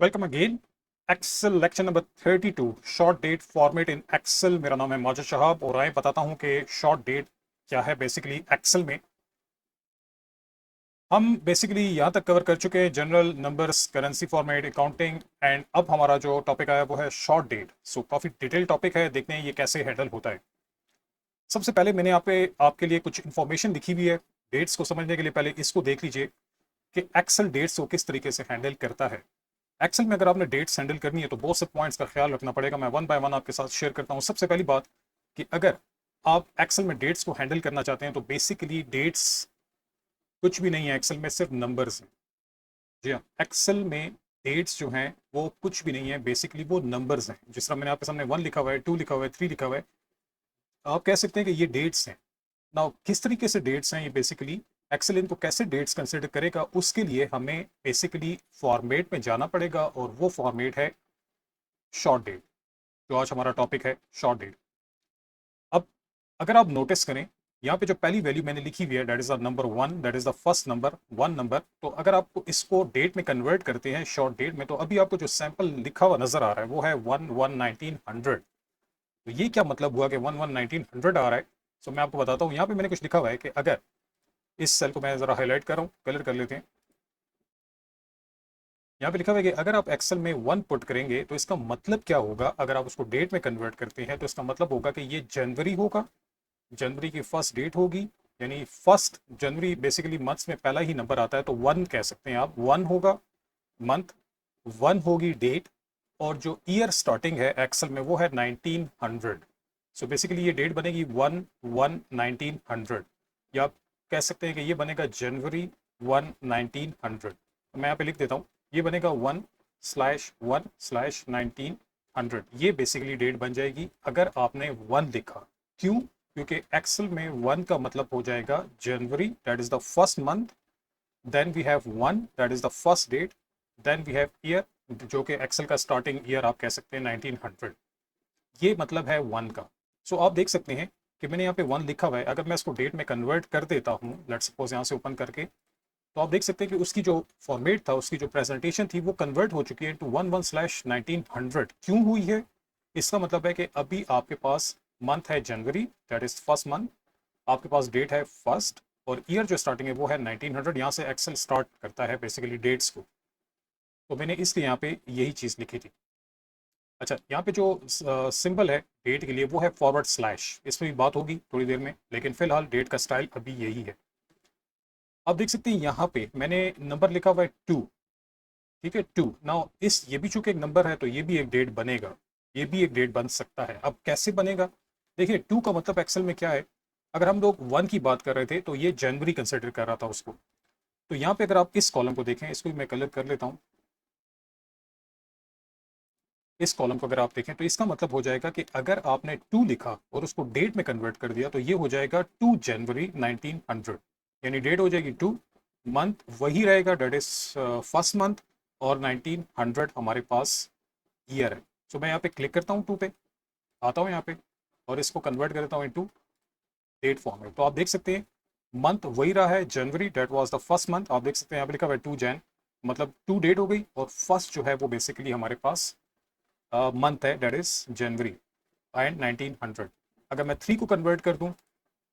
Welcome again. Excel lecture number 32 short date format in Excel. मेरा नाम है माजिद शहाब और आए बताता हूं कि शॉर्ट डेट क्या है। बेसिकली एक्सेल में हम बेसिकली यहाँ तक कवर कर चुके हैं general numbers, currency format, accounting and अब हमारा जो टॉपिक आया वो है शॉर्ट डेट। सो काफ़ी डिटेल टॉपिक है, देखते हैं ये कैसे हैंडल होता है। सबसे पहले मैंने यहाँ पे आपके लिए कुछ इन्फॉर्मेशन लिखी हुई है डेट्स को समझने के लिए। पहले इसको देख लीजिए कि एक्सेल डेट्स को किस तरीके से हैंडल करता है। एक्सेल में अगर आपने डेट्स हैंडल करनी है तो बहुत से पॉइंट्स का ख्याल रखना पड़ेगा। मैं वन बाय वन आपके साथ शेयर करता हूँ। सबसे पहली बात कि अगर आप एक्सेल में डेट्स को हैंडल करना चाहते हैं तो बेसिकली डेट्स कुछ भी नहीं है, एक्सेल में सिर्फ नंबर्स हैं। जी हाँ, एक्सेल में डेट्स जो हैं वो कुछ भी नहीं है, बेसिकली वो नंबर्स हैं। जिस तरह मैंने आपके सामने 1 लिखा हुआ है, 2 लिखा हुआ है, 3 लिखा हुआ है, आप कह सकते हैं कि ये डेट्स हैं। नाउ किस तरीके से डेट्स हैं ये, बेसिकली एक्सेल इनको कैसे डेट्स कंसिडर करेगा उसके लिए हमें बेसिकली फॉर्मेट में जाना पड़ेगा और वो फॉर्मेट है शॉर्ट डेट, जो आज हमारा टॉपिक है शॉर्ट डेट। अब अगर आप नोटिस करें यहाँ पे जो पहली वैल्यू मैंने लिखी हुई है that is the number 1, that is the first number 1 number. तो अगर आपको इसको डेट में कन्वर्ट करते हैं शॉर्ट डेट में, तो अभी आपको जो सैंपल लिखा हुआ नजर आ रहा है वो है 1/1/1900। तो ये क्या मतलब हुआ कि 1/1/1900 आ रहा है। सो मैं आपको बताता हूँ। यहाँ पे मैंने कुछ लिखा हुआ है कि अगर इस सेल को मैं जरा हाईलाइट कर रहा हूँ, कलर कर लेते हैं। यहाँ पे लिखा हुआ है कि अगर आप एक्सेल में 1 पुट करेंगे तो इसका मतलब क्या होगा। अगर आप उसको डेट में कन्वर्ट करते हैं तो इसका मतलब होगा कि ये जनवरी होगा, जनवरी की फर्स्ट डेट होगी। यानी फर्स्ट जनवरी बेसिकली मंथ्स में पहला ही नंबर आता है तो 1 कह सकते हैं आप। 1 होगा मंथ, 1 होगी डेट, और जो ईयर स्टार्टिंग है एक्सेल में वो है 1900। सो बेसिकली ये डेट बनेगी 1/1/1900, या आप कह सकते हैं कि ये बनेगा जनवरी 1/1900। मैं यहाँ पे लिख देता हूँ, ये बनेगा 1/1/1900। ये बेसिकली डेट बन जाएगी अगर आपने 1 लिखा। क्यों? क्योंकि एक्सेल में 1 का मतलब हो जाएगा January, that is the first month, then we have 1 that is the first date, then we have year, जो कि एक्सेल का स्टार्टिंग ईयर आप कह सकते हैं 1900। ये मतलब है 1 का। सो आप देख सकते हैं कि मैंने यहाँ पे 1 लिखा हुआ है। अगर मैं इसको डेट में कन्वर्ट कर देता हूँ, लेट्स सपोज यहाँ से ओपन करके, तो आप देख सकते हैं कि उसकी जो फॉर्मेट था, उसकी जो प्रेजेंटेशन थी वो कन्वर्ट हो चुकी है टू 1/1/1900। क्यों हुई है? इसका मतलब है कि अभी आपके पास मंथ है जनवरी, दैट इज फर्स्ट मंथ, आपके पास डेट है फर्स्ट, और ईयर जो स्टार्टिंग है वो है 1900। यहाँ से एक्सेल स्टार्ट करता है बेसिकली डेट्स को। तो मैंने इसलिए यहाँ पे यही चीज़ लिखी थी। अच्छा, यहाँ पे जो सिंबल है डेट के लिए वो है फॉरवर्ड स्लैश। इस पर भी बात होगी थोड़ी देर में, लेकिन फिलहाल डेट का स्टाइल अभी यही है। आप देख सकते हैं यहाँ पे मैंने नंबर लिखा हुआ है 2। ठीक है, 2। नाउ इस ये भी चूंकि एक नंबर है तो ये भी एक डेट बनेगा, ये भी एक डेट बन सकता है। अब कैसे बनेगा? देखिए 2 का मतलब एक्सेल में क्या है। अगर हम लोग 1 की बात कर रहे थे तो ये जनवरी कंसिडर कर रहा था उसको। तो यहाँ पे अगर आप इस कॉलम को देखें, इसको भी मैं कलर कर लेता हूँ। इस कॉलम को अगर आप देखें तो इसका मतलब हो जाएगा कि अगर आपने 2 लिखा और उसको डेट में कन्वर्ट कर दिया तो ये हो जाएगा 2 जनवरी 1900। यानी डेट हो जाएगी 2, मंथ वही रहेगा, डेट इज फर्स्ट मंथ, और 1900 हमारे पास ईयर है। सो मैं यहाँ पे क्लिक करता हूँ 2 पे, आता हूँ यहाँ पे और इसको कन्वर्ट कर देता हूँ इनटू डेट फॉर्म में। तो आप देख सकते हैं मंथ वही रहा है जनवरी, date was the first month. आप देख सकते हैं यहाँ पे लिखा हुआ है 2 जैन, मतलब 2 डेट हो गई, और फर्स्ट जो है वो बेसिकली हमारे पास मंथ है, डेट इज जनवरी एंड 1900। अगर मैं 3 को कन्वर्ट कर दूं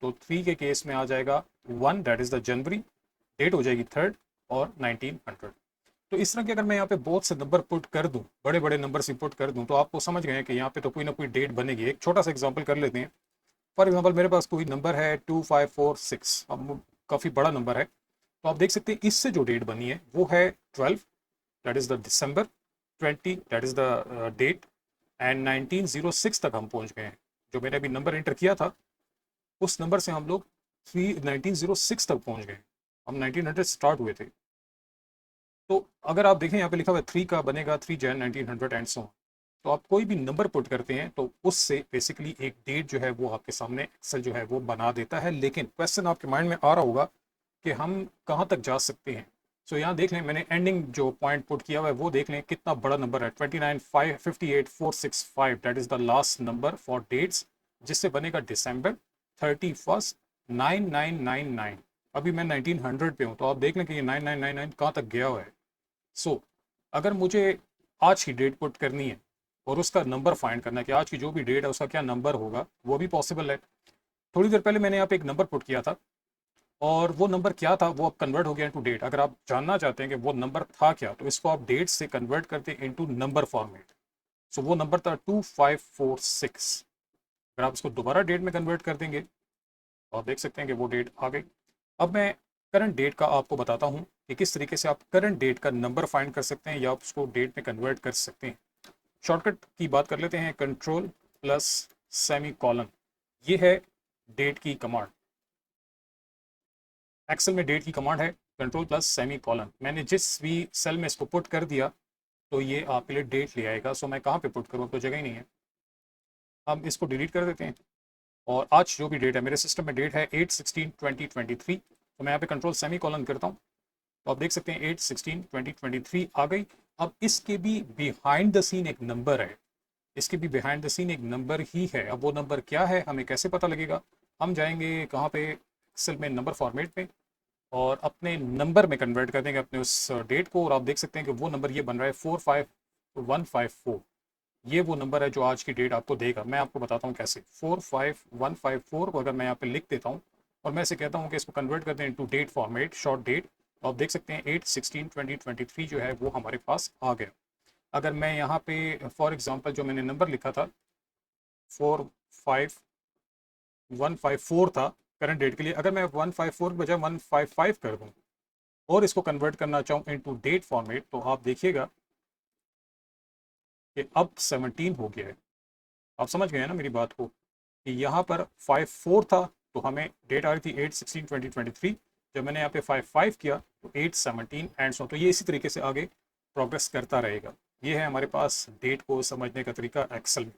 तो 3 के केस में आ जाएगा 1, that is the January, date हो जाएगी थर्ड, और 1900। तो इस तरह के अगर मैं यहाँ पे बहुत से नंबर पुट कर दूं, बड़े बड़े नंबर से पुट कर दूं, तो आपको समझ गए कि यहाँ पे तो कोई ना कोई डेट बनेगी। एक छोटा सा एग्जांपल कर लेते हैं। फॉर एग्जांपल मेरे पास कोई नंबर है 2546, अब काफ़ी बड़ा नंबर है। तो आप देख सकते हैं इससे जो डेट बनी है वो है 12, that is the December, 20 that is the date, and 1906 तक हम पहुंच गए हैं। जो मैंने अभी नंबर एंटर किया था उस नंबर से हम लोग 1906 तक पहुंच गए। हम 1900 स्टार्ट हुए थे। तो अगर आप देखें यहाँ पे लिखा हुआ है 3 का बनेगा 3 जैन 1900 एंड सो। तो आप कोई भी नंबर पुट करते हैं तो उससे बेसिकली एक डेट जो है वो आपके सामने एक्सेल जो है वो बना देता है। लेकिन क्वेश्चन आपके माइंड में आ रहा होगा कि हम कहाँ तक जा सकते हैं। सो यहाँ देख लें, मैंने एंडिंग जो पॉइंट पुट किया हुआ है वो देख लें कितना बड़ा नंबर है, 29,58465, that is the last number for dates, जिससे बनेगा दिसंबर 31, 9999। अभी मैं 1900 पे हूँ, तो आप देख लें कि ये 9999 कहाँ तक गया हुआ है। सो अगर मुझे आज की डेट पुट करनी है और उसका नंबर फाइंड करना है कि आज की जो भी डेट है उसका क्या नंबर होगा, वो भी पॉसिबल है। थोड़ी देर पहले मैंने यहाँ पे एक नंबर पुट किया था और वो नंबर क्या था वो अब कन्वर्ट हो गया इनटू डेट। अगर आप जानना चाहते हैं कि वो नंबर था क्या, तो इसको आप डेट से कन्वर्ट करते हैं इनटू नंबर फॉर्मेट। सो वो नंबर था 2546। अगर आप इसको दोबारा डेट में कन्वर्ट कर देंगे तो आप देख सकते हैं कि वो डेट आ गई। अब मैं करंट डेट का आपको बताता हूँ कि किस तरीके से आप करंट डेट का नंबर फाइंड कर सकते हैं या आप उसको डेट में कन्वर्ट कर सकते हैं। शॉर्टकट की बात कर लेते हैं, कंट्रोल प्लस सेमी कॉलन, ये है डेट की कमांड। एक्सेल में डेट की कमांड है कंट्रोल प्लस सेमी कॉलन। मैंने जिस भी सेल में इसको पुट कर दिया तो ये आपके लिए डेट ले आएगा। सो मैं कहाँ पे पुट करूँ, तो जगह ही नहीं है। हम इसको डिलीट कर देते हैं और आज जो भी डेट है मेरे सिस्टम में डेट है 8/16/2023। तो मैं यहाँ पे कंट्रोल सेमी कॉलन करता हूँ तो आप देख सकते हैं 8/16/2023 आ गई। अब इसके भी बिहाइंड द सीन एक नंबर है, इसके भी बिहाइंड द सीन एक नंबर ही है। अब वो नंबर क्या है हमें कैसे पता लगेगा, हम जाएंगे कहाँ पे, एक्सेल में नंबर फॉर्मेट में, और अपने नंबर में कन्वर्ट कर देंगे अपने उस डेट को। और आप देख सकते हैं कि वो नंबर ये बन रहा है 45154। ये वो नंबर है जो आज की डेट आपको देगा। मैं आपको बताता हूँ कैसे। 45154 को अगर मैं यहाँ पे लिख देता हूँ और मैं इसे कहता हूँ कि इसको कन्वर्ट कर दें into date format, short date, तो आप देख सकते हैं 8/16/2023 जो है वो हमारे पास आ गया। अगर मैं यहाँ पे फॉर एग्जांपल जो मैंने नंबर लिखा था 45154 था करंट डेट के लिए, अगर मैं 154 के बजाय 155 कर दूँ और इसको कन्वर्ट करना चाहूँ इनटू डेट फॉर्मेट, तो आप देखिएगा कि अब 17 हो गया है। आप समझ गए हैं ना मेरी बात को, कि यहाँ पर 54 था तो हमें डेट आ रही थी 8/16/2023। जब मैंने यहाँ पे 55 किया तो 8/17 एंड सो। तो ये इसी तरीके से आगे प्रोग्रेस करता रहेगा। ये है हमारे पास डेट को समझने का तरीका एक्सेल में।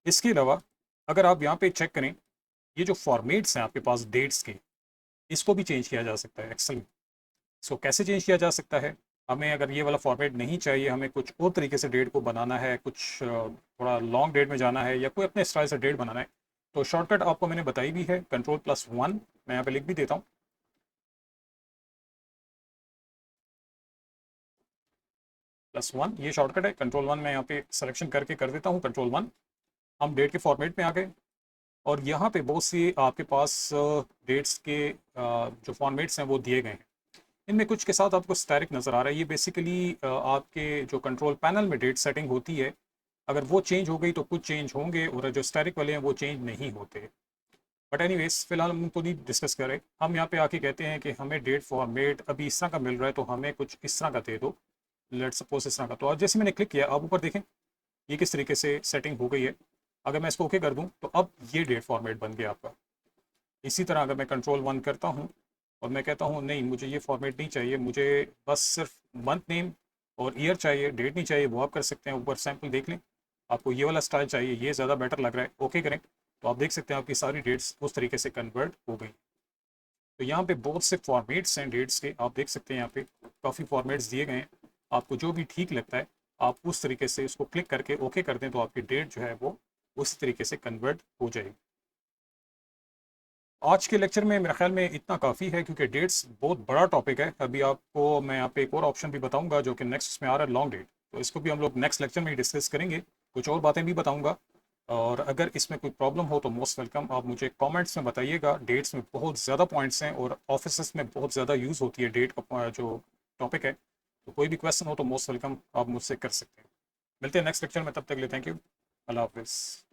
इसके अलावा अगर आप यहाँ पे चेक करें, ये जो फॉर्मेट्स हैं आपके पास डेट्स के, इसको भी चेंज किया जा सकता है एक्सेल में। इसको कैसे चेंज किया जा सकता है, हमें अगर ये वाला फॉर्मेट नहीं चाहिए, हमें कुछ और तरीके से डेट को बनाना है, कुछ थोड़ा लॉन्ग डेट में जाना है या कोई अपने स्टाइल से डेट बनाना है, तो शॉर्टकट आपको मैंने बताई भी है, कंट्रोल प्लस 1। मैं यहाँ पे लिख भी देता हूँ +1, ये शॉर्टकट है। कंट्रोल 1 मैं यहाँ पे सिलेक्शन करके कर देता हूँ कंट्रोल 1। हम डेट के फॉर्मेट में आ गए और यहाँ पे बहुत सी आपके पास डेट्स के जो फॉर्मेट्स हैं वो दिए गए हैं। इनमें कुछ के साथ आपको स्टैटिक नज़र आ रहा है। ये बेसिकली आपके जो कंट्रोल पैनल में डेट सेटिंग होती है, अगर वो चेंज हो गई तो कुछ चेंज होंगे, और जो स्टैटिक वाले हैं वो चेंज नहीं होते। बट एनीवेज फिलहाल हम उनको नहीं डिस्कस करें। हम यहाँ पे आके कहते हैं कि हमें डेट फॉर्मेट अभी इस तरह का मिल रहा है तो हमें कुछ इस तरह का दे दो, लेट सपोज इस तरह का। तो आज जैसे मैंने क्लिक किया, आप ऊपर देखें ये किस तरीके से सेटिंग हो गई है। अगर मैं इसको ओके कर दूँ तो अब ये डेट फॉर्मेट बन गया आपका। इसी तरह अगर मैं कंट्रोल 1 करता हूँ और मैं कहता हूँ नहीं मुझे ये फॉर्मेट नहीं चाहिए, मुझे बस सिर्फ मंथ नेम और ईयर चाहिए, डेट नहीं चाहिए, वो आप कर सकते हैं। ऊपर सैम्पल देख लें, आपको ये वाला स्टाइल चाहिए, ये ज़्यादा बेटर लग रहा है, ओके करें तो आप देख सकते हैं आपकी सारी डेट्स उस तरीके से कन्वर्ट हो गई। तो यहाँ पे बहुत से फॉर्मेट्स हैं डेट्स के, आप देख सकते हैं यहाँ पे काफ़ी फॉर्मेट्स दिए गए हैं। आपको जो भी ठीक लगता है आप उस तरीके से उसको क्लिक करके ओके कर दें तो आपकी डेट जो है वो उसी तरीके से कन्वर्ट हो जाएगी। आज के लेक्चर में मेरे ख्याल में इतना काफ़ी है क्योंकि डेट्स बहुत बड़ा टॉपिक है। अभी आपको मैं यहाँ पे एक और ऑप्शन भी बताऊंगा जो कि नेक्स्ट उसमें आ रहा है, लॉन्ग डेट। तो इसको भी हम लोग नेक्स्ट लेक्चर में ही डिस्कस करेंगे, कुछ और बातें भी बताऊंगा। और अगर इसमें कोई प्रॉब्लम हो तो मोस्ट वेलकम, आप मुझे कमेंट्स में बताइएगा। डेट्स में बहुत ज़्यादा पॉइंट्स हैं और ऑफिस में बहुत ज़्यादा यूज़ होती है डेट का जो टॉपिक है। तो कोई भी क्वेश्चन हो तो मोस्ट वेलकम, आप मुझसे कर सकते हैं। मिलते हैं नेक्स्ट लेक्चर में, तब तक के लिए थैंक यू, अल्लाह हाफिज़।